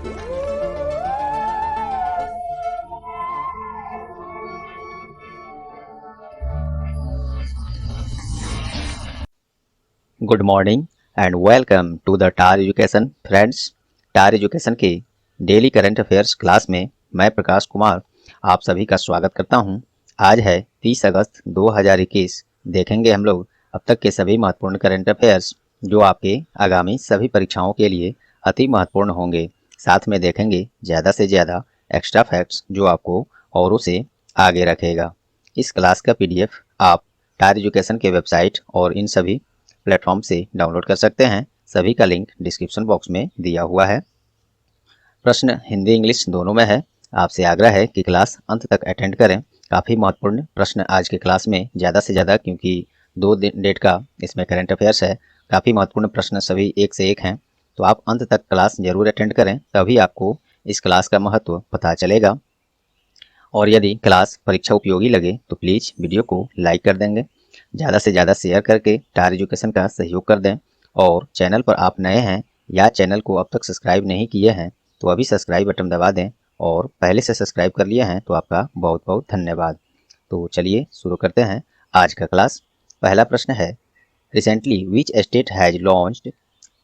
Good morning and welcome to the Tar education friends. Tar education के daily current affairs class में मैं प्रकाश कुमार आप सभी का स्वागत करता हूं। आज है 30 अगस्त 2021। देखेंगे हम लोग अब तक के सभी महत्वपूर्ण करंट अफेयर्स जो आपके आगामी सभी परीक्षाओं के लिए अति महत्वपूर्ण होंगे। साथ में देखेंगे ज़्यादा से ज़्यादा एक्स्ट्रा फैक्ट्स जो आपको औरों से आगे रखेगा। इस क्लास का PDF आप टार एजुकेशन के वेबसाइट और इन सभी प्लेटफॉर्म से डाउनलोड कर सकते हैं। सभी का लिंक डिस्क्रिप्शन बॉक्स में दिया हुआ है। प्रश्न हिंदी इंग्लिश दोनों में है। आपसे आग्रह है कि क्लास अंत तक अटेंड करें। काफ़ी महत्वपूर्ण प्रश्न आज के क्लास में ज़्यादा से ज़्यादा, क्योंकि 2 डेट का इसमें करंट अफेयर्स है। काफ़ी महत्वपूर्ण प्रश्न सभी एक से एक हैं, तो आप अंत तक क्लास जरूर अटेंड करें, तभी आपको इस क्लास का महत्व पता चलेगा। और यदि क्लास परीक्षा उपयोगी लगे तो प्लीज़ वीडियो को लाइक कर देंगे, ज़्यादा से ज़्यादा शेयर करके टार एजुकेशन का सहयोग कर दें। और चैनल पर आप नए हैं या चैनल को अब तक सब्सक्राइब नहीं किए हैं तो अभी सब्सक्राइब बटन दबा दें, और पहले से सब्सक्राइब कर लिए हैं तो आपका बहुत बहुत धन्यवाद। तो चलिए शुरू करते हैं आज का क्लास। पहला प्रश्न है, recently which state has launched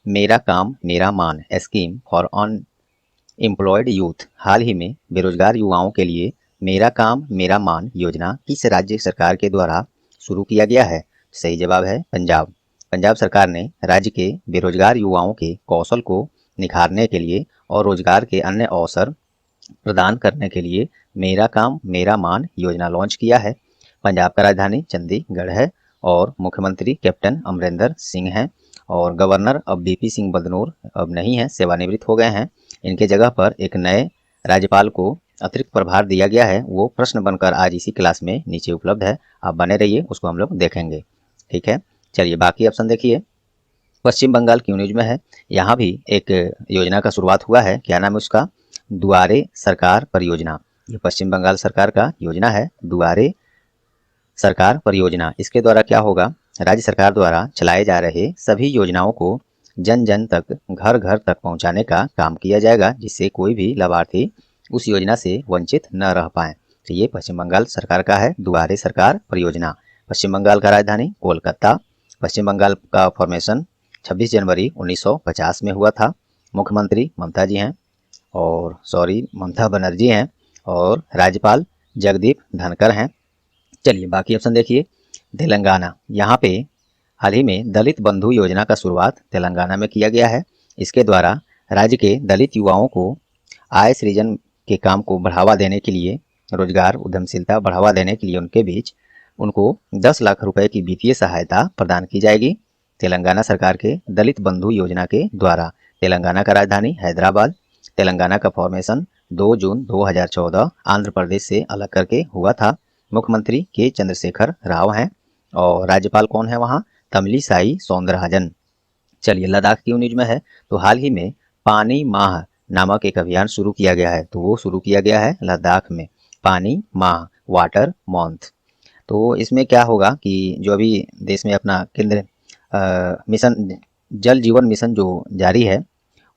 मेरा काम मेरा मान स्कीम फॉर अनएम्प्लॉयड यूथ। हाल ही में बेरोजगार युवाओं के लिए मेरा काम मेरा मान योजना किस राज्य सरकार के द्वारा शुरू किया गया है? सही जवाब है पंजाब। पंजाब सरकार ने राज्य के बेरोजगार युवाओं के कौशल को निखारने के लिए और रोजगार के अन्य अवसर प्रदान करने के लिए मेरा काम मेरा मान योजना लॉन्च किया है। पंजाब का राजधानी चंडीगढ़ है और मुख्यमंत्री कैप्टन अमरिंदर सिंह हैं, और गवर्नर अब BP सिंह बदनौर अब नहीं है, सेवानिवृत्त हो गए हैं। इनके जगह पर एक नए राज्यपाल को अतिरिक्त प्रभार दिया गया है। वो प्रश्न बनकर आज इसी क्लास में नीचे उपलब्ध है, आप बने रहिए, उसको हम लोग देखेंगे। ठीक है, चलिए बाकी ऑप्शन देखिए। पश्चिम बंगाल क्यों न्यूज में है? यहाँ भी एक योजना का शुरुआत हुआ है। क्या नाम है उसका? दुआरे सरकार परियोजना। ये पश्चिम बंगाल सरकार का योजना है, दुआरे सरकार परियोजना। इसके द्वारा क्या होगा? राज्य सरकार द्वारा चलाए जा रहे सभी योजनाओं को जन जन तक, घर घर तक पहुंचाने का काम किया जाएगा, जिससे कोई भी लाभार्थी उस योजना से वंचित न रह पाए। तो ये पश्चिम बंगाल सरकार का है दुआरे सरकार परियोजना। पश्चिम बंगाल का राजधानी कोलकाता। पश्चिम बंगाल का फॉर्मेशन 26 जनवरी 1950 में हुआ था। मुख्यमंत्री ममता जी हैं, और ममता बनर्जी हैं, और राज्यपाल जगदीप धनखड़ हैं। चलिए बाकी ऑप्शन देखिए। तेलंगाना, यहाँ पे हाल ही में दलित बंधु योजना का शुरुआत तेलंगाना में किया गया है। इसके द्वारा राज्य के दलित युवाओं को आय सृजन के काम को बढ़ावा देने के लिए, रोजगार उद्यमशीलता बढ़ावा देने के लिए उनके बीच उनको 10 लाख रुपए की वित्तीय सहायता प्रदान की जाएगी तेलंगाना सरकार के दलित बंधु योजना के द्वारा। तेलंगाना का राजधानी हैदराबाद। तेलंगाना का फॉर्मेशन 2 जून 2014 आंध्र प्रदेश से अलग करके हुआ था। मुख्यमंत्री के चंद्रशेखर राव हैं, और राज्यपाल कौन है वहाँ? तमिलिसाई सौंदरराजन। चलिए लद्दाख क्यों न्यूज में है? तो हाल ही में पानी माह नामक एक अभियान शुरू किया गया है। तो वो शुरू किया गया है लद्दाख में, पानी माह, वाटर मंथ। तो इसमें क्या होगा कि जो अभी देश में अपना केंद्र मिशन जल जीवन मिशन जो जारी है,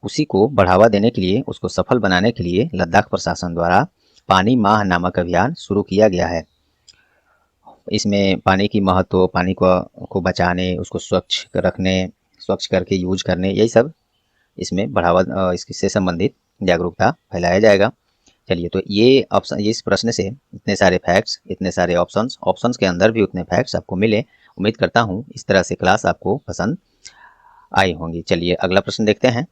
उसी को बढ़ावा देने के लिए, उसको सफल बनाने के लिए लद्दाख प्रशासन द्वारा पानी माह नामक अभियान शुरू किया गया है। इसमें पानी की महत्व, पानी को बचाने, उसको स्वच्छ रखने, स्वच्छ करके यूज करने, यही सब इसमें बढ़ावा, इससे संबंधित जागरूकता फैलाया जाएगा। चलिए, तो ये ऑप्शन, इस प्रश्न से इतने सारे फैक्ट्स, इतने सारे ऑप्शंस के अंदर भी उतने फैक्ट्स आपको मिले। उम्मीद करता हूँ इस तरह से क्लास आपको पसंद आई होंगी। चलिए अगला प्रश्न देखते हैं।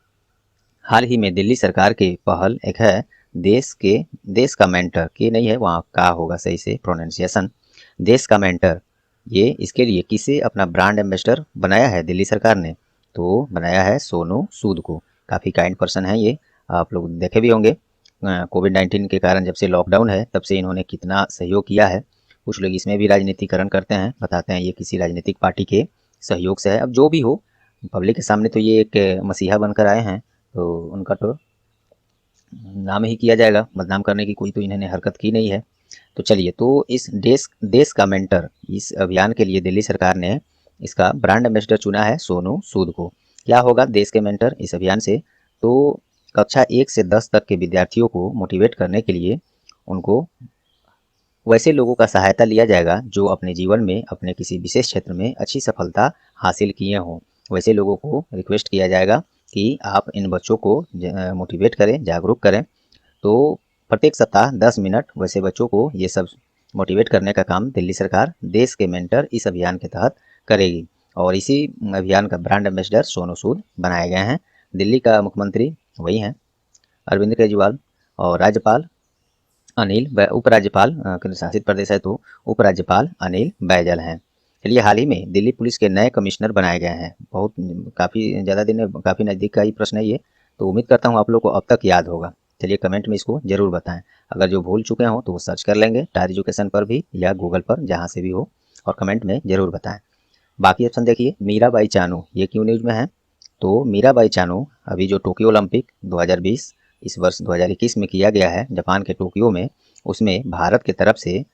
हाल ही में दिल्ली सरकार की पहल एक है, देश का मेंटर, के नहीं है वहाँ, का होगा सही से प्रोनाउंसिएशन, देश का मेंटर। ये इसके लिए किसे अपना ब्रांड एम्बेसडर बनाया है दिल्ली सरकार ने? तो बनाया है सोनू सूद को। काफ़ी काइंड पर्सन है ये, आप लोग देखे भी होंगे। कोविड-19 के कारण जब से लॉकडाउन है तब से इन्होंने कितना सहयोग किया है। कुछ लोग इसमें भी राजनीतिकरण करते हैं, बताते हैं ये किसी राजनीतिक पार्टी के सहयोग से है। अब जो भी हो, पब्लिक के सामने तो ये एक मसीहा बनकर आए हैं, तो उनका तो नाम ही किया जाएगा, बदनाम करने की कोई तो इन्होंने हरकत की नहीं है। तो चलिए, तो इस देश का मेंटर, इस अभियान के लिए दिल्ली सरकार ने इसका ब्रांड एम्बेसडर चुना है सोनू सूद को। क्या होगा देश के मेंटर इस अभियान से? तो कक्षा 1 से 10 तक के विद्यार्थियों को मोटिवेट करने के लिए उनको वैसे लोगों का सहायता लिया जाएगा जो अपने जीवन में अपने किसी विशेष क्षेत्र में अच्छी सफलता हासिल किए हों। वैसे लोगों को रिक्वेस्ट किया जाएगा कि आप इन बच्चों को मोटिवेट करें, जागरूक करें। तो प्रत्येक सप्ताह 10 मिनट वैसे बच्चों को ये सब मोटिवेट करने का काम दिल्ली सरकार देश के मेंटर इस अभियान के तहत करेगी। और इसी अभियान का ब्रांड एम्बेसडर सोनू सूद बनाए गए हैं। दिल्ली का मुख्यमंत्री वही हैं, अरविंद केजरीवाल, और राज्यपाल उपराज्यपाल केंद्र शासित प्रदेश है तो उपराज्यपाल अनिल बैजल हैं। चलिए, हाल ही में दिल्ली पुलिस के नए कमिश्नर बनाए गए हैं। बहुत काफ़ी ज़्यादा दिन काफ़ी नज़दीक का ही प्रश्न है ये, तो उम्मीद करता हूँ आप लोग को अब तक याद होगा। चलिए कमेंट में इसको ज़रूर बताएं। अगर जो भूल चुके हों तो वो सर्च कर लेंगे टार एजुकेशन पर भी या गूगल पर, जहाँ से भी हो, और कमेंट में ज़रूर बताएं। बाकी ऑप्शन देखिए, मीराबाई चानू ये क्यों न्यूज़ में है? तो मीराबाई चानू अभी जो टोक्यो ओलंपिक 2020 इस वर्ष 2021 में किया गया है जापान के टोक्यो में, उसमें भारत की तरफ से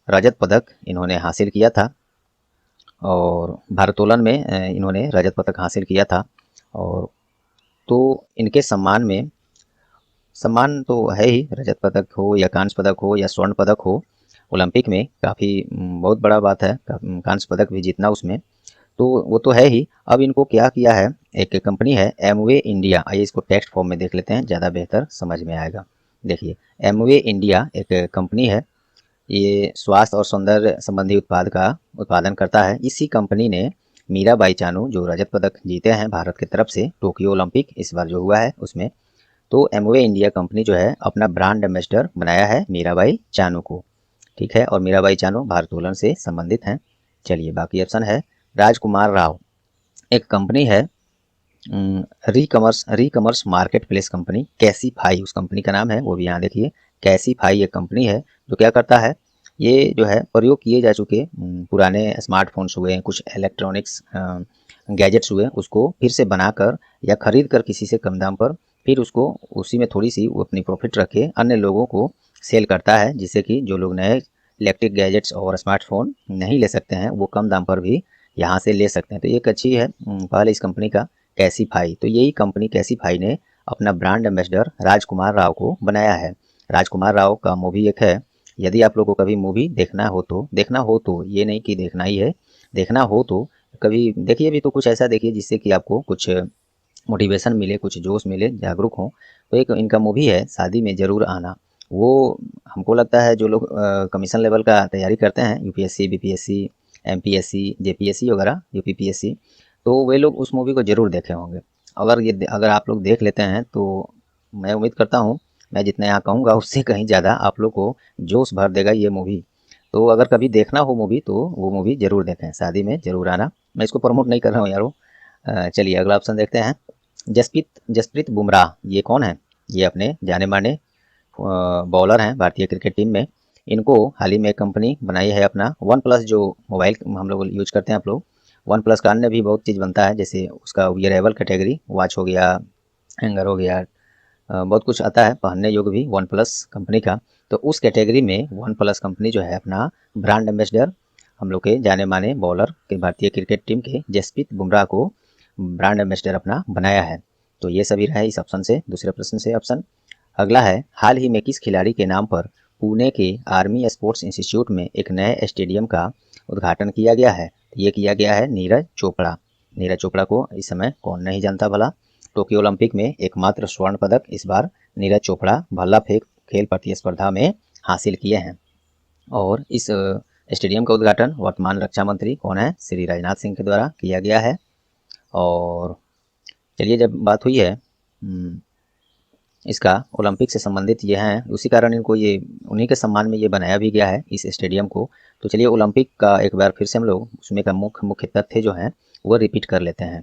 रजत पदक इन्होंने हासिल किया था और भारोत्तोलन में इन्होंने रजत पदक हासिल किया था। और तो इनके सम्मान तो है ही, रजत पदक हो या कांस्य पदक हो या स्वर्ण पदक हो, ओलंपिक में काफ़ी बहुत बड़ा बात है कांस्य पदक भी जीतना उसमें, तो वो तो है ही। अब इनको क्या किया है, एक कंपनी है एमवे इंडिया, आइए इसको टेक्स्ट फॉर्म में देख लेते हैं, ज़्यादा बेहतर समझ में आएगा। देखिए, एमवे इंडिया एक कंपनी है, ये स्वास्थ्य और सौंदर्य संबंधी उत्पाद का उत्पादन करता है। इसी कंपनी ने मीराबाई चानू जो रजत पदक जीते हैं भारत की तरफ से टोक्यो ओलंपिक इस बार जो हुआ है उसमें, तो एमवे इंडिया कंपनी जो है अपना ब्रांड एम्बेसडर बनाया है मीराबाई चानू को। ठीक है, और मीराबाई चानू भारोत्तोलन से संबंधित हैं। चलिए, बाकी ऑप्शन है राजकुमार राव, एक कंपनी है री कमर्स मार्केट प्लेस कंपनी, कैसीफाई उस कंपनी का नाम है, वो भी यहाँ देखिए। कैसीफाई एक कंपनी है जो क्या करता है, ये जो है प्रयोग किए जा चुके पुराने स्मार्टफोन्स हुए, कुछ इलेक्ट्रॉनिक्स गैजेट्स हुए, उसको फिर से बनाकर या खरीद कर किसी से कम दाम पर, फिर उसको उसी में थोड़ी सी वो अपनी प्रॉफिट रख के अन्य लोगों को सेल करता है, जिससे कि जो लोग नए इलेक्ट्रिक गैजेट्स और स्मार्टफोन नहीं ले सकते हैं वो कम दाम पर भी यहाँ से ले सकते हैं। तो एक अच्छी है पहल इस कंपनी का, कैसीफाई। तो यही कंपनी कैसीफाई ने अपना ब्रांड एम्बेसडर राजकुमार राव को बनाया है। राजकुमार राव का मूवी एक है, यदि आप लोगों को कभी मूवी देखना हो तो ये नहीं कि देखना ही है, देखना हो तो कभी देखिए भी, तो कुछ ऐसा देखिए जिससे कि आपको कुछ मोटिवेशन मिले, कुछ जोश मिले, जागरूक हों। तो एक इनका मूवी है शादी में ज़रूर आना, वो हमको लगता है जो लोग कमीशन लेवल का तैयारी करते हैं, यूपीएससी, बीपीएससी, एमपीएससी, जेपीएससी वगैरह, यूपीपीएससी, तो वे लोग उस मूवी को ज़रूर देखे होंगे। अगर आप लोग देख लेते हैं तो मैं उम्मीद करता हूँ, मैं जितना यहाँ कहूँगा उससे कहीं ज़्यादा आप लोग को जोश भर देगा ये मूवी। तो अगर कभी देखना हो मूवी तो वो मूवी ज़रूर देखें, शादी में ज़रूर आना। मैं इसको प्रमोट नहीं कर रहा हूँ यारो। चलिए अगला ऑप्शन देखते हैं, जसप्रीत बुमराह ये कौन है? ये अपने जाने माने बॉलर हैं भारतीय क्रिकेट टीम में। इनको हाल ही में एक कंपनी बनाई है अपना वन प्लस, जो मोबाइल हम लोग यूज करते हैं आप लोग, वन प्लस का अन्य भी बहुत चीज़ बनता है, जैसे उसका वियरेबल कैटेगरी, वॉच हो गया, हैंगर हो गया, बहुत कुछ आता है पहनने योग्य भी वन प्लस कंपनी का। तो उस कैटेगरी में वन प्लस कंपनी जो है अपना ब्रांड एम्बेसडर हम लोग के जाने माने बॉलर के भारतीय क्रिकेट टीम के जसप्रीत बुमराह को ब्रांड एम्बेसडर अपना बनाया है। तो ये सभी रहे इस ऑप्शन से। दूसरे प्रश्न से ऑप्शन अगला है, हाल ही में किस खिलाड़ी के नाम पर पुणे के आर्मी स्पोर्ट्स इंस्टीट्यूट में एक नए स्टेडियम का उद्घाटन किया गया है? ये किया गया है नीरज चोपड़ा। नीरज चोपड़ा को इस समय कौन नहीं जानता भला। टोक्यो ओलंपिक में एकमात्र स्वर्ण पदक इस बार नीरज चोपड़ा भाला फेंक खेल प्रतिस्पर्धा में हासिल किए हैं। और इस स्टेडियम का उद्घाटन वर्तमान रक्षा मंत्री कौन है, श्री राजनाथ सिंह के द्वारा किया गया है। और चलिए, जब बात हुई है इसका ओलंपिक से संबंधित ये हैं, उसी कारण इनको ये उन्हीं के सम्मान में ये बनाया भी गया है इस स्टेडियम को। तो चलिए ओलंपिक का एक बार फिर से हम लोग उसमें का मुख्य तथ्य जो हैं वो रिपीट कर लेते हैं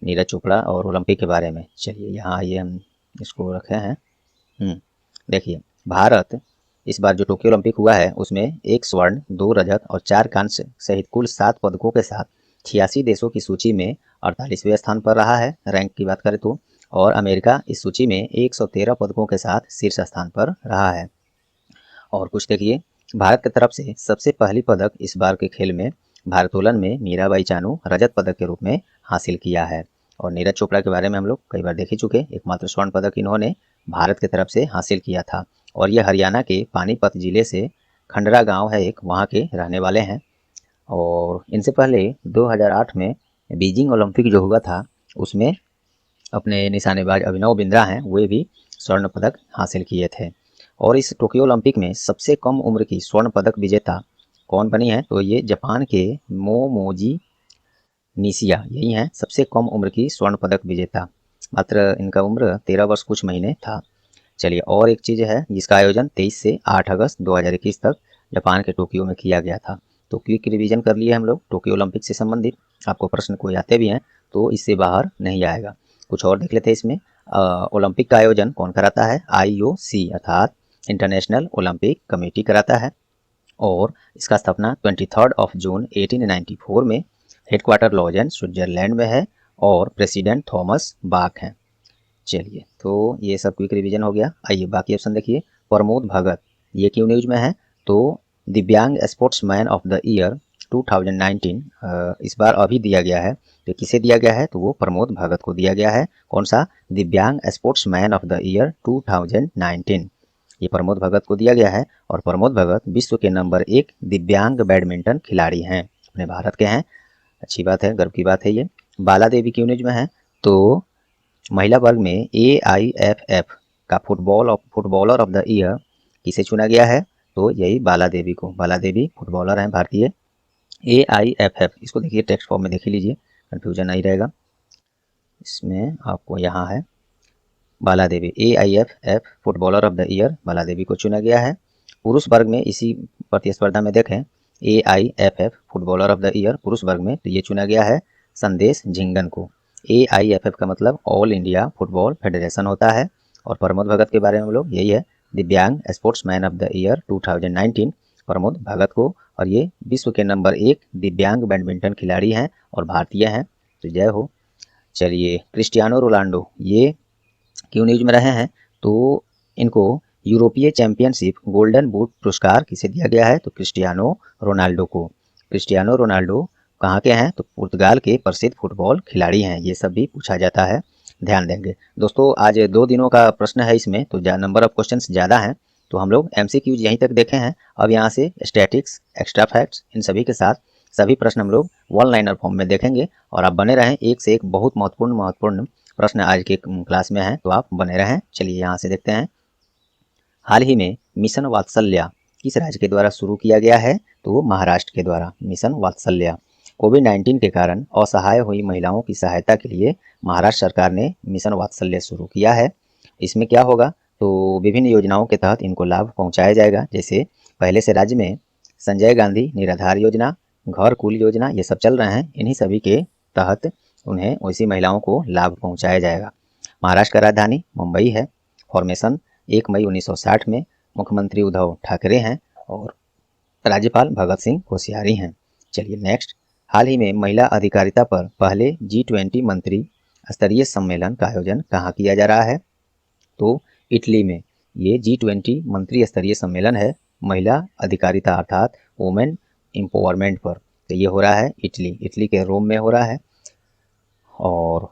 नीरज चोपड़ा और ओलंपिक के बारे में। चलिए यहाँ ये हम इसको रखे हैं। देखिए, भारत इस बार जो टोक्यो ओलंपिक हुआ है उसमें 1 स्वर्ण, 2 रजत और 4 कांस्य सहित कुल 7 पदकों के साथ 86 देशों की सूची में 48वें स्थान पर रहा है, रैंक की बात करें तो। और अमेरिका इस सूची में 113 पदकों के साथ शीर्ष स्थान पर रहा है। और कुछ देखिए, भारत की तरफ से सबसे पहली पदक इस बार के खेल में भारोत्तोलन में मीराबाई चानू रजत पदक के रूप में हासिल किया है। और नीरज चोपड़ा के बारे में हम लोग कई बार देख ही चुके। एकमात्र स्वर्ण पदक इन्होंने भारत की तरफ से हासिल किया था और ये हरियाणा के पानीपत जिले से खंडरा गांव है एक, वहाँ के रहने वाले हैं। और इनसे पहले 2008 में बीजिंग ओलंपिक जो हुआ था उसमें अपने निशानेबाज अभिनव बिंद्रा हैं, वे भी स्वर्ण पदक हासिल किए थे। और इस टोक्यो ओलंपिक में सबसे कम उम्र की स्वर्ण पदक विजेता कौन बनी है, तो ये जापान के मोमोजी निशिया, यही हैं सबसे कम उम्र की स्वर्ण पदक विजेता। मात्र इनका उम्र 13 वर्ष कुछ महीने था। चलिए, और एक चीज़ है जिसका आयोजन 23 से 8 अगस्त 2021 तक जापान के टोक्यो में किया गया था। तो क्विक रिवीजन कर लिए हम लोग टोक्यो ओलंपिक से संबंधित। आपको प्रश्न कोई आते भी हैं तो इससे बाहर नहीं आएगा। कुछ और देख लेते हैं इसमें। ओलंपिक का आयोजन कौन कराता है? IOC अर्थात इंटरनेशनल ओलंपिक कमेटी कराता है और इसका स्थापना 23 जून 1894 में हेडक्वार्टर लॉजेन स्विट्जरलैंड में है और प्रेसिडेंट थॉमस बाक हैं। चलिए, तो ये सब क्विक रिवीजन हो गया। आइए बाकी ऑप्शन देखिए। प्रमोद भगत, ये क्यों न्यूज में है? तो दिव्यांग स्पोर्ट्समैन ऑफ द ईयर 2019 इस बार अभी दिया गया है। तो किसे दिया गया है? तो वो प्रमोद भगत को दिया गया है। कौन सा? दिव्यांग स्पोर्ट्समैन ऑफ द ईयर 2019, ये प्रमोद भगत को दिया गया है। और प्रमोद भगत विश्व के नंबर 1 दिव्यांग बैडमिंटन खिलाड़ी हैं, अपने भारत के हैं। अच्छी बात है, गर्व की बात है ये। बाला देवी क्यों न्यूज में है? तो महिला वर्ग में AIFF का फुटबॉलर ऑफ द ईयर किसे चुना गया है? तो यही बाला देवी को। बाला देवी फुटबॉलर हैं भारतीय। AIFF, इसको देखिए टेक्स्ट फॉर्म में देख लीजिए, कन्फ्यूजन नहीं रहेगा। इसमें आपको यहाँ है Bala Devi, AIFF footballer of the year Bala Devi को चुना गया है। पुरुष वर्ग में इसी प्रतिस्पर्धा में देखें AIFF footballer of the year पुरुष वर्ग में, तो ये चुना गया है संदेश झिंगन को। AIFF का मतलब ऑल इंडिया फुटबॉल फेडरेशन होता है। और प्रमोद भगत के बारे में हम लोग यही है, दिव्यांग sportsman of the year 2019 Pramod Bhagat को। और ये विश्व के नंबर 1 दिव्यांग बैडमिंटन खिलाड़ी हैं और भारतीय हैं, तो जय हो। चलिए, क्रिस्टियानो रोनाल्डो ये क्यों न्यूज में रहे हैं? तो इनको यूरोपीय चैंपियनशिप गोल्डन बूट पुरस्कार किसे दिया गया है? तो क्रिस्टियानो रोनाल्डो को। क्रिस्टियानो रोनाल्डो कहाँ के हैं? तो पुर्तगाल के प्रसिद्ध फुटबॉल खिलाड़ी हैं। ये सब भी पूछा जाता है, ध्यान देंगे। दोस्तों, आज 2 दिनों का प्रश्न है इसमें, तो नंबर ऑफ क्वेश्चन ज़्यादा हैं, तो हम लोग MCQs यहीं तक देखे हैं। अब यहाँ से स्टैटिक्स, एक्स्ट्रा फैक्ट्स, इन सभी के साथ सभी प्रश्न हम लोग वन लाइनर फॉर्म में देखेंगे। और आप बने रहें, एक से एक बहुत महत्वपूर्ण प्रश्न आज के क्लास में है, तो आप बने रहें। चलिए यहाँ से देखते हैं। हाल ही में मिशन वात्सल्य किस राज्य के द्वारा शुरू किया गया है? तो वो महाराष्ट्र के द्वारा मिशन वात्सल्य। कोविड-19 के कारण असहाय हुई महिलाओं की सहायता के लिए महाराष्ट्र सरकार ने मिशन वात्सल्य शुरू किया है। इसमें क्या होगा? तो विभिन्न योजनाओं के तहत इनको लाभ पहुंचाया जाएगा। जैसे पहले से राज्य में संजय गांधी निराधार योजना, घर कुल योजना, ये सब चल रहे हैं। इन्हीं सभी के तहत उन्हें वैसी महिलाओं को लाभ पहुंचाया जाएगा। महाराष्ट्र का राजधानी मुंबई है। फॉर्मेशन 1 मई 1960 में। मुख्यमंत्री उद्धव ठाकरे हैं और राज्यपाल भगत सिंह कोश्यारी हैं। चलिए नेक्स्ट। हाल ही में महिला अधिकारिता पर पहले G20 मंत्री स्तरीय सम्मेलन का आयोजन कहाँ किया जा रहा है? तो इटली में। ये G20 मंत्री स्तरीय सम्मेलन है महिला अधिकारिता अर्थात वुमेन एम्पावरमेंट पर, तो ये हो रहा है इटली के रोम में हो रहा है। और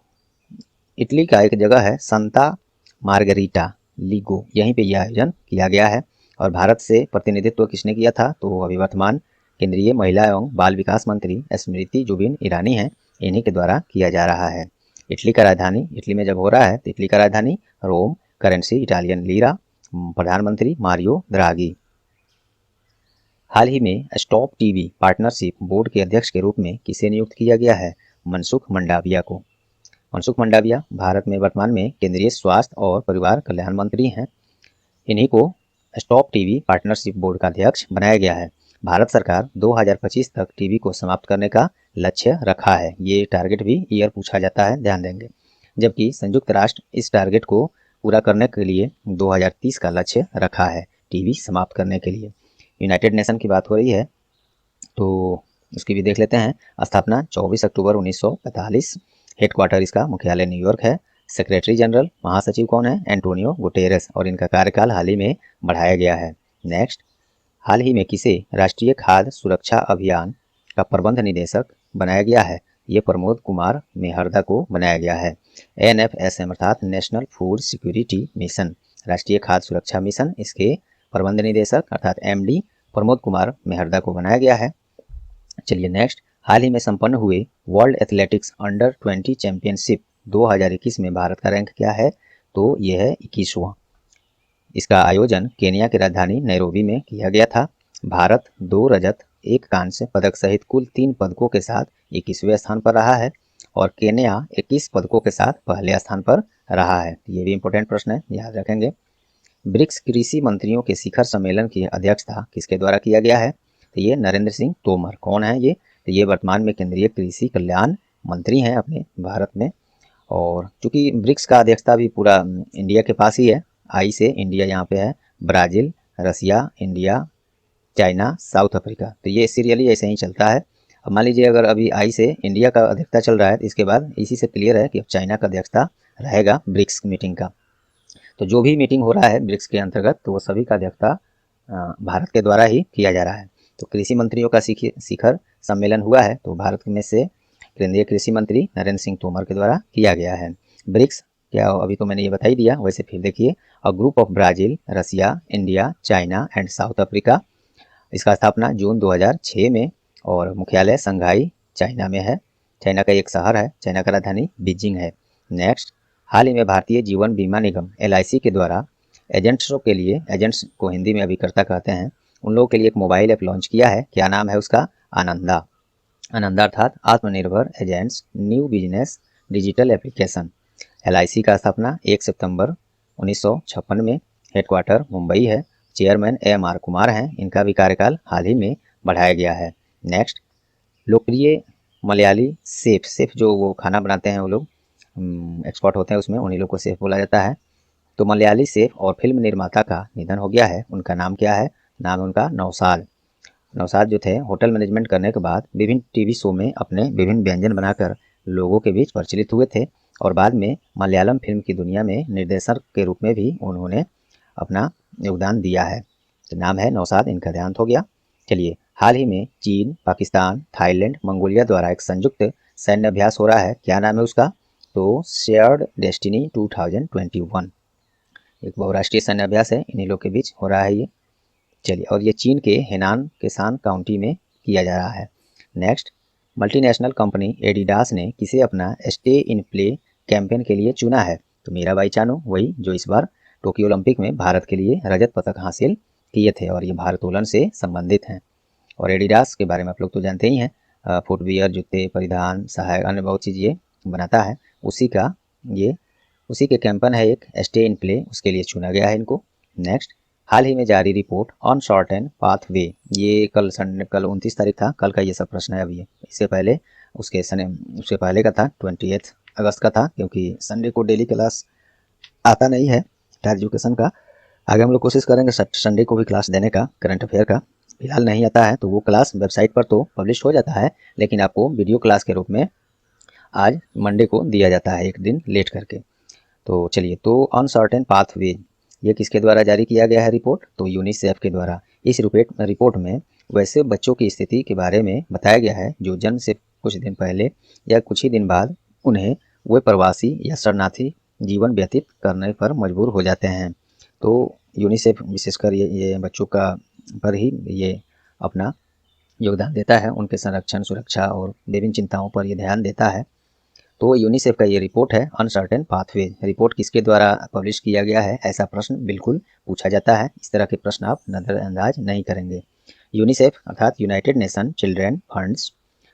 इटली का एक जगह है संता मार्गरीटा लीगो, यहीं पे यह आयोजन किया गया है। और भारत से प्रतिनिधित्व किसने किया था? तो अभी वर्तमान केंद्रीय महिला एवं बाल विकास मंत्री स्मृति जुबिन ईरानी हैं, इन्हीं के द्वारा किया जा रहा है। इटली का राजधानी, इटली में जब हो रहा है तो इटली का राजधानी रोम, करेंसी इटालियन लीरा, प्रधानमंत्री मारियो द्रागी। हाल ही में स्टॉप टीबी पार्टनरशिप बोर्ड के अध्यक्ष के रूप में किसे नियुक्त किया गया है? मनसुख मंडाविया को। मनसुख मंडाविया भारत में वर्तमान में केंद्रीय स्वास्थ्य और परिवार कल्याण मंत्री हैं। इन्हीं को स्टॉप टीबी पार्टनरशिप बोर्ड का अध्यक्ष बनाया गया है। भारत सरकार 2025 तक टीबी को समाप्त करने का लक्ष्य रखा है। ये टारगेट भी ईयर पूछा जाता है, ध्यान देंगे। जबकि संयुक्त राष्ट्र इस टारगेट को पूरा करने के लिए 2030 का लक्ष्य रखा है टीबी समाप्त करने के लिए। यूनाइटेड नेशन की बात हो रही है तो उसकी भी देख लेते हैं। स्थापना 24 अक्टूबर 1945। हेडक्वार्टर इसका मुख्यालय न्यूयॉर्क है। सेक्रेटरी जनरल महासचिव कौन है? Antonio Guterres. और इनका कार्यकाल हाल ही में बढ़ाया गया है। नेक्स्ट। हाल ही में किसे राष्ट्रीय खाद्य सुरक्षा अभियान का प्रबंध निदेशक बनाया गया है? ये प्रमोद कुमार मेहरदा को बनाया गया है। NFSM अर्थात नेशनल फूड सिक्योरिटी मिशन, राष्ट्रीय खाद्य सुरक्षा मिशन, इसके प्रबंध निदेशक अर्थात MD प्रमोद कुमार मेहरदा को बनाया गया है। चलिए नेक्स्ट, हाल ही में संपन्न हुए वर्ल्ड एथलेटिक्स अंडर 20 चैंपियनशिप 2021 में भारत का रैंक क्या है? तो यह है 21वां। इसका आयोजन केन्या की राजधानी नैरोबी में किया गया था। भारत 2 रजत 1 कांस्य पदक सहित कुल 3 पदकों के साथ 21वें स्थान पर रहा है और केन्या 21 पदकों के साथ पहले स्थान पर रहा है। ये भी इंपॉर्टेंट प्रश्न है, याद रखेंगे। ब्रिक्स कृषि मंत्रियों के शिखर सम्मेलन की अध्यक्षता किसके द्वारा किया गया है? तो ये नरेंद्र सिंह तोमर। कौन है ये? तो ये वर्तमान में केंद्रीय कृषि कल्याण मंत्री हैं अपने भारत में। और चूंकि ब्रिक्स का अध्यक्षता भी पूरा इंडिया के पास ही है, आई से इंडिया यहाँ पे है, Brazil, Russia, India, China, south Africa, तो ये सीरियली ऐसे ही चलता है। अब मान लीजिए अगर अभी आई से इंडिया का अध्यक्षता चल रहा है, तो इसके बाद इसी से क्लियर है कि अब चाइना का अध्यक्षता रहेगा ब्रिक्स मीटिंग का। तो जो भी मीटिंग हो रहा है ब्रिक्स के अंतर्गत, तो वो सभी का अध्यक्षता भारत के द्वारा ही किया जा रहा है। तो कृषि मंत्रियों का शिखर सम्मेलन हुआ है, तो भारत में से केंद्रीय कृषि मंत्री नरेंद्र सिंह तोमर के द्वारा किया गया है। ब्रिक्स क्या, अभी तो मैंने ये बता ही दिया, वैसे फिर देखिए, a group of Brazil, Russia, India, China and South Africa. इसका स्थापना जून 2006 में और मुख्यालय शंघाई चाइना में है। चाइना का एक शहर है, चाइना का राजधानी बीजिंग है। नेक्स्ट, हाल ही में भारतीय जीवन बीमा निगम LIC के द्वारा एजेंट्सों के लिए, एजेंट्स को हिंदी में अभिकर्ता कहते हैं, उन लोगों के लिए एक मोबाइल ऐप लॉन्च किया है। क्या नाम है उसका? आनंदा। आनंदा अर्थात आत्मनिर्भर agents new business digital application. LIC का स्थापना 1 सितंबर 1956 में, हेडक्वार्टर मुंबई है, चेयरमैन AMR कुमार हैं, इनका भी कार्यकाल हाल ही में बढ़ाया गया है। नेक्स्ट, लोकप्रिय मलयाली शेफ जो वो खाना बनाते हैं, वो लोग एक्सपर्ट होते हैं उसमें, उन्हीं लोग को शेफ बोला जाता है। तो मलयाली शेफ और फिल्म निर्माता का निधन हो गया है। उनका नाम क्या है? नाम है उनका नौशाद। नौशाद जो थे, होटल मैनेजमेंट करने के बाद विभिन्न टीवी शो में अपने विभिन्न व्यंजन बनाकर लोगों के बीच प्रचलित हुए थे और बाद में मलयालम फिल्म की दुनिया में निर्देशक के रूप में भी उन्होंने अपना योगदान दिया है। तो नाम है नौशाद, इनका देहांत हो गया। चलिए, हाल ही में चीन, पाकिस्तान, थाईलैंड, मंगोलिया द्वारा एक संयुक्त सैन्य अभ्यास हो रहा है। क्या नाम है उसका? तो शेयर्ड डेस्टिनी 2021, एक बहुराष्ट्रीय सैन्य अभ्यास है, इन्हीं लोग के बीच हो रहा है ये। चलिए, और ये चीन के हेनान केसान काउंटी में किया जा रहा है। नेक्स्ट, मल्टीनेशनल कंपनी एडिडास ने किसे अपना स्टे इन प्ले कैंपेन के लिए चुना है? तो मीराबाई चानू, वही जो इस बार टोक्यो ओलंपिक में भारत के लिए रजत पदक हासिल किए थे और ये भारोत्तोलन से संबंधित हैं। और एडिडास के बारे में आप लोग तो जानते ही हैं, फुटवियर, जूते, परिधान, सहायक, अन्य बहुत चीज़ ये बनाता है, उसी के कैंपेन है एक स्टे इन प्ले, उसके लिए चुना गया है इनको। नेक्स्ट, हाल ही में जारी report on short and pathway, ये कल 29 तारीख था, कल का ये सब प्रश्न है अभी। इससे पहले उसके पहले का था 28 अगस्त का था, क्योंकि संडे को डेली क्लास आता नहीं है हायर एजुकेशन का। आगे हम लोग कोशिश करेंगे संडे को भी क्लास देने का, करंट अफेयर का। फिलहाल नहीं आता है, तो वो क्लास वेबसाइट पर तो पब्लिश हो जाता है, लेकिन आपको वीडियो क्लास के रूप में आज मंडे को दिया जाता है, एक दिन लेट करके। तो चलिए, तो अनसर्टेन पाथवे ये किसके द्वारा जारी किया गया है रिपोर्ट? तो यूनिसेफ के द्वारा। इस रिपोर्ट में वैसे बच्चों की स्थिति के बारे में बताया गया है जो जन्म से कुछ दिन पहले या कुछ ही दिन बाद उन्हें वे प्रवासी या शरणार्थी जीवन व्यतीत करने पर मजबूर हो जाते हैं। तो यूनिसेफ विशेषकर ये बच्चों का पर ही ये अपना योगदान देता है, उनके संरक्षण, सुरक्षा और विभिन्न चिंताओं पर ये ध्यान देता है। तो यूनिसेफ का ये रिपोर्ट है अनसर्टेन पाथवे। रिपोर्ट किसके द्वारा पब्लिश किया गया है, ऐसा प्रश्न बिल्कुल पूछा जाता है। इस तरह के प्रश्न आप नज़रअंदाज नहीं करेंगे। यूनिसेफ अर्थात यूनाइटेड नेशन चिल्ड्रेन फंड्स,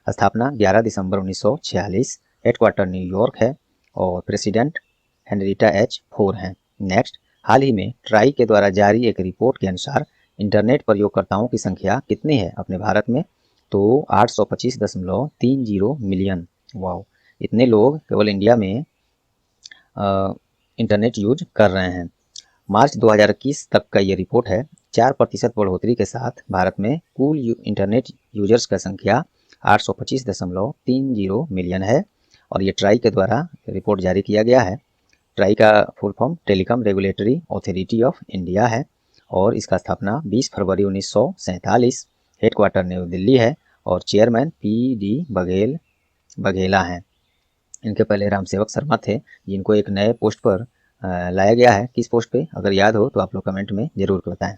स्थापना 11 दिसंबर 1946, हेडक्वार्टर न्यूयॉर्क है और प्रेसिडेंट हेनरिटा H. फोर हैं। नेक्स्ट, हाल ही में ट्राई के द्वारा जारी एक रिपोर्ट के अनुसार इंटरनेट प्रयोगकर्ताओं की संख्या कितनी है अपने भारत में? तो 825.30 मिलियन। वाह, इतने लोग केवल इंडिया में इंटरनेट यूज कर रहे हैं। मार्च 2021 तक का ये रिपोर्ट है। 4% बढ़ोतरी के साथ भारत में कुल इंटरनेट यूजर्स का संख्या 825.30 मिलियन है और ये ट्राई के द्वारा रिपोर्ट जारी किया गया है। ट्राई का full form telecom regulatory authority of India है और इसका स्थापना 20 फरवरी 1947, हेडक्वार्टर न्यू दिल्ली है और चेयरमैन PD बघेल बघेला हैं। इनके पहले रामसेवक शर्मा थे, जिनको एक नए पोस्ट पर लाया गया है। किस पोस्ट पे, अगर याद हो तो आप लोग कमेंट में ज़रूर बताएं।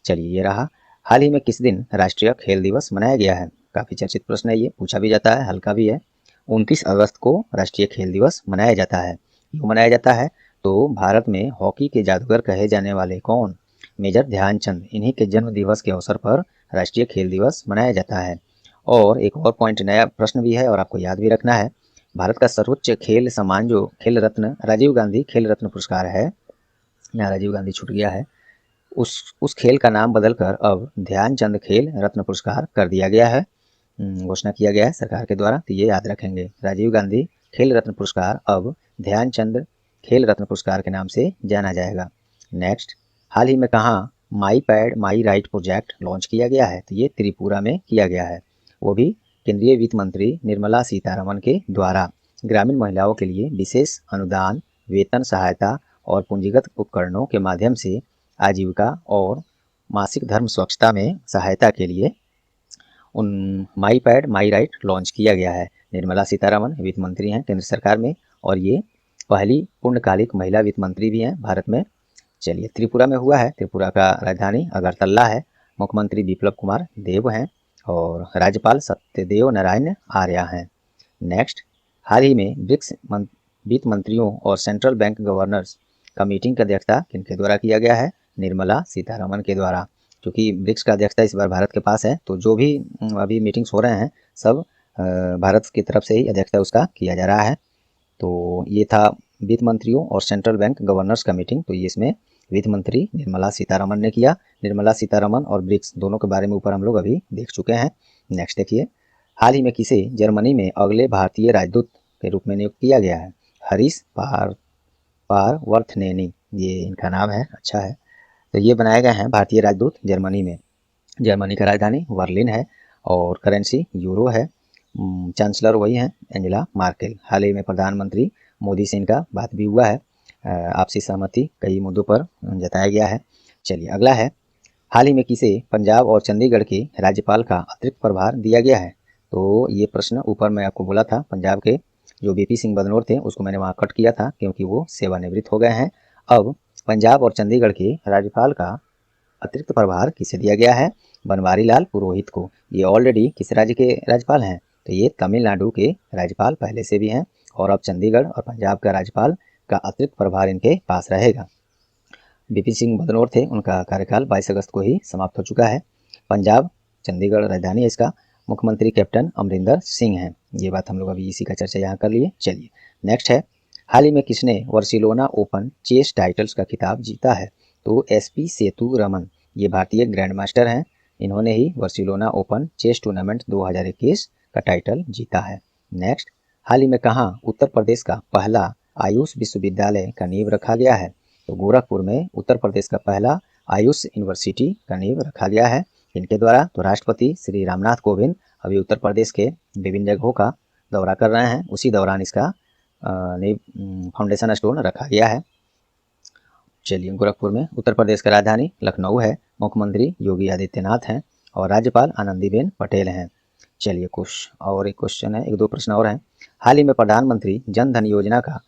चलिए ये रहा, हाल ही में किस दिन राष्ट्रीय खेल दिवस मनाया गया है? काफ़ी चर्चित प्रश्न है, ये पूछा भी जाता है, हल्का भी है। 29 अगस्त को राष्ट्रीय खेल दिवस मनाया जाता है। क्यों मनाया जाता है? तो भारत में हॉकी के जादूगर कहे जाने वाले कौन? मेजर ध्यानचंद, इन्हीं के जन्म दिवस के अवसर पर राष्ट्रीय खेल दिवस मनाया जाता है। और एक और पॉइंट, नया प्रश्न भी है और आपको याद भी रखना है। भारत का सर्वोच्च खेल सम्मान जो खेल रत्न राजीव गांधी खेल रत्न पुरस्कार है, यहाँ राजीव गांधी छूट गया है, उस खेल का नाम बदलकर अब ध्यानचंद खेल रत्न पुरस्कार कर दिया गया है। घोषणा किया गया है सरकार के द्वारा, तो ये याद रखेंगे। राजीव गांधी खेल रत्न पुरस्कार अब ध्यानचंद खेल रत्न पुरस्कार के नाम से जाना जाएगा। नेक्स्ट, हाल ही में कहाँ my pad my right project launch किया गया है? तो ये त्रिपुरा में किया गया है, वो भी केंद्रीय वित्त मंत्री निर्मला सीतारमण के द्वारा। ग्रामीण महिलाओं के लिए विशेष अनुदान, वेतन सहायता और पूंजीगत उपकरणों के माध्यम से आजीविका और मासिक धर्म स्वच्छता में सहायता के लिए माई पैड माई राइट लॉन्च किया गया है। निर्मला सीतारमण वित्त मंत्री हैं केंद्र सरकार में, और ये पहली पूर्णकालिक महिला वित्त मंत्री भी हैं भारत में। चलिए, त्रिपुरा में हुआ है। त्रिपुरा का राजधानी अगरतला है। मुख्यमंत्री बिप्लब कुमार देब हैं और राज्यपाल सत्यदेव नारायण आर्य हैं। नेक्स्ट, हाल ही में ब्रिक्स वित्त मंत्रियों और सेंट्रल बैंक गवर्नर्स का मीटिंग की अध्यक्षता किनके द्वारा किया गया है? निर्मला सीतारमण के द्वारा। क्योंकि ब्रिक्स का अध्यक्षता इस बार भारत के पास है, तो जो भी अभी मीटिंग्स हो रहे हैं सब भारत की तरफ से ही अध्यक्षता उसका किया जा रहा है। तो ये था वित्त मंत्रियों और सेंट्रल बैंक गवर्नर्स का मीटिंग, तो ये इसमें वित्त मंत्री निर्मला सीतारमण ने किया। निर्मला सीतारमण और ब्रिक्स दोनों के बारे में ऊपर हम लोग अभी देख चुके हैं। नेक्स्ट देखिए, हाल ही में किसे जर्मनी में अगले भारतीय राजदूत के रूप में नियुक्त किया गया है? हरीश पारवर्थनेनी, ये इनका नाम है, अच्छा है। तो ये बनाए गए हैं भारतीय राजदूत जर्मनी में। जर्मनी का राजधानी बर्लिन है और करेंसी यूरो है। चांसलर वही हैं एंजेला मार्केल। हाल ही में प्रधानमंत्री मोदी से इनका बात भी हुआ है। आपसी सहमति कई मुद्दों पर जताया गया है। चलिए अगला है, हाल ही में किसे पंजाब और चंडीगढ़ के राज्यपाल का अतिरिक्त प्रभार दिया गया है? तो ये प्रश्न ऊपर मैं आपको बोला था, पंजाब के जो बीपी सिंह बदनौर थे उसको मैंने वहाँ कट किया था क्योंकि वो सेवानिवृत्त हो गए हैं। अब पंजाब और चंडीगढ़ के राज्यपाल का अतिरिक्त प्रभार किसे दिया गया है? बनवारी लाल पुरोहित को। ये ऑलरेडी किस राज्य के राज्यपाल हैं? तो ये तमिलनाडु के राज्यपाल पहले से भी हैं और अब चंडीगढ़ और पंजाब का राज्यपाल का अतिरिक्त प्रभार इनके पास रहेगा। बीपी सिंह बदनौर थे, उनका कार्यकाल 22 अगस्त को ही समाप्त हो चुका है। पंजाब चंडीगढ़ राजधानी है इसका। मुख्यमंत्री कैप्टन अमरिंदर सिंह हैं। ये बात हम लोग अभी इसी का चर्चा यहाँ कर लिए। चलिए नेक्स्ट है, हाल ही में किसने बार्सिलोना ओपन चेस टाइटल्स का खिताब जीता है? तो एसपी सेतुरमन, ये भारतीय ग्रैंड मास्टर हैं। इन्होंने ही बार्सिलोना ओपन चेस टूर्नामेंट 2021 का टाइटल जीता है। नेक्स्ट, हाल ही में कहाँ उत्तर प्रदेश का पहला आयुष विश्वविद्यालय का नींव रखा गया है? तो गोरखपुर में उत्तर प्रदेश का पहला आयुष यूनिवर्सिटी का नींव रखा गया है। इनके द्वारा तो राष्ट्रपति श्री रामनाथ कोविंद अभी उत्तर प्रदेश के विभिन्न जगहों का दौरा कर रहे हैं, उसी दौरान इसका फाउंडेशन स्टोन रखा गया है। चलिए, गोरखपुर में उत्तर प्रदेश का राजधानी लखनऊ है। मुख्यमंत्री योगी आदित्यनाथ हैं और राज्यपाल आनंदीबेन पटेल हैं। चलिए कुछ और एक क्वेश्चन है, एक दो प्रश्न और हैं। हाल ही में प्रधानमंत्री जन धन योजना का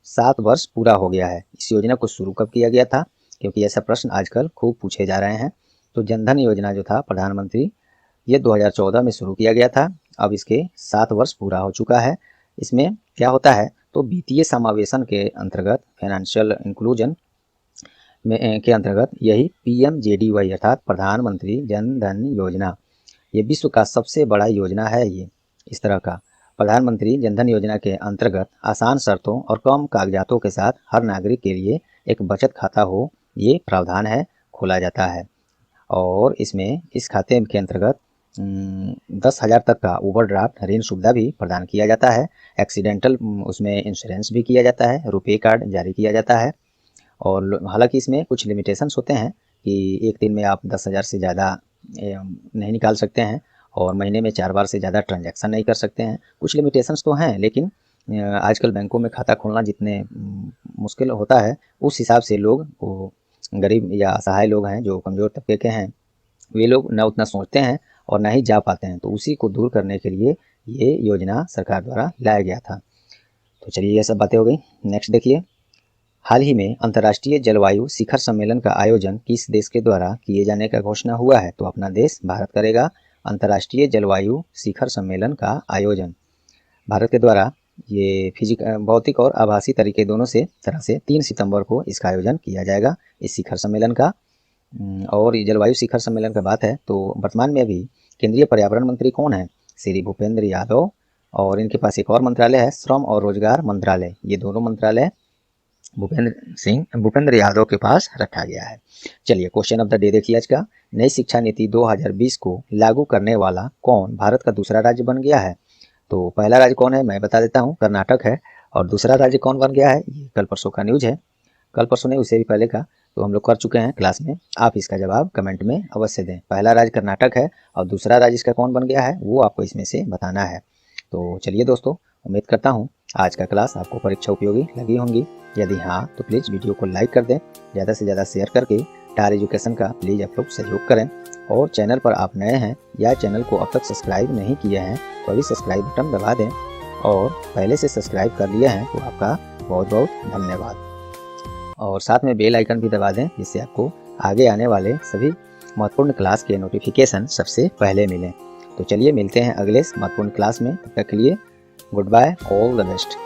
7 वर्ष पूरा हो गया है। इस योजना को शुरू कब किया गया था? क्योंकि ऐसा प्रश्न आजकल खूब पूछे जा रहे हैं। तो जन धन योजना जो था प्रधानमंत्री, ये 2014 में शुरू किया गया था। अब इसके 7 वर्ष पूरा हो चुका है। इसमें क्या होता है, तो वित्तीय समावेशन के अंतर्गत, फाइनेंशियल इंक्लूजन में के अंतर्गत यही PMJDY अर्थात प्रधानमंत्री जन धन योजना, ये विश्व का सबसे बड़ा योजना है। ये इस तरह का प्रधानमंत्री जन धन योजना के अंतर्गत आसान शर्तों और कम कागजातों के साथ हर नागरिक के लिए एक बचत खाता हो, ये प्रावधान है, खोला जाता है। और इसमें इस खाते के अंतर्गत 10,000 तक का ओवरड्राफ्ट ऋण सुविधा भी प्रदान किया जाता है। एक्सीडेंटल उसमें इंश्योरेंस भी किया जाता है, रुपए कार्ड जारी किया जाता है। और हालांकि इसमें कुछ लिमिटेशंस होते हैं कि एक दिन में आप 10,000 से ज़्यादा नहीं निकाल सकते हैं और महीने में 4 बार से ज़्यादा ट्रांजैक्शन नहीं कर सकते हैं। कुछ लिमिटेशंस तो हैं, लेकिन आजकल बैंकों में खाता खोलना जितने मुश्किल होता है, उस हिसाब से लोग, वो गरीब या असहाय लोग हैं जो कमज़ोर तबके के हैं, वे लोग ना उतना सोचते हैं और ना ही जा पाते हैं। तो उसी को दूर करने के लिए ये योजना सरकार द्वारा लाया गया था। तो चलिए ये सब बातें हो गई। नेक्स्ट देखिए, हाल ही में अंतर्राष्ट्रीय जलवायु शिखर सम्मेलन का आयोजन किस देश के द्वारा किए जाने का घोषणा हुआ है? तो अपना देश भारत करेगा अंतर्राष्ट्रीय जलवायु शिखर सम्मेलन का आयोजन। भारत के द्वारा ये भौतिक और आभासी तरीके दोनों से 3 सितंबर को इसका आयोजन किया जाएगा, इस शिखर सम्मेलन का। और ये जलवायु शिखर सम्मेलन का बात है तो वर्तमान में अभी केंद्रीय पर्यावरण मंत्री कौन है? श्री भूपेंद्र यादव। और इनके पास एक और मंत्रालय है, श्रम और रोजगार मंत्रालय। ये दोनों मंत्रालय भूपेंद्र यादव के पास रखा गया है। चलिए क्वेश्चन ऑफ द डे देखिए आज का। नई शिक्षा नीति 2020 को लागू करने वाला कौन भारत का दूसरा राज्य बन गया है? तो पहला राज्य कौन है मैं बता देता हूँ, कर्नाटक है। और दूसरा राज्य कौन बन गया है? ये कल परसों का न्यूज है, कल परसों नहीं उससे भी पहले का, तो हम लोग कर चुके हैं क्लास में। आप इसका जवाब कमेंट में अवश्य दें। पहला राज्य कर्नाटक है और दूसरा राज्य इसका कौन बन गया है वो आपको इसमें से बताना है। तो चलिए दोस्तों, उम्मीद करता हूँ आज का क्लास आपको परीक्षा उपयोगी लगी होंगी। यदि हाँ तो प्लीज़ वीडियो को लाइक कर दें, ज़्यादा से ज़्यादा शेयर करके टार एजुकेशन का प्लीज़ आप लोग सहयोग करें। और चैनल पर आप नए हैं या चैनल को अब तक सब्सक्राइब नहीं किए हैं तो अभी सब्सक्राइब बटन दबा दें, और पहले से सब्सक्राइब कर लिए हैं तो आपका बहुत बहुत धन्यवाद। और साथ में बेल आइकन भी दबा दें जिससे आपको आगे आने वाले सभी महत्वपूर्ण क्लास के नोटिफिकेशन सबसे पहले मिलें। तो चलिए मिलते हैं अगले महत्वपूर्ण क्लास में, तब तक के लिए goodbye, all the best.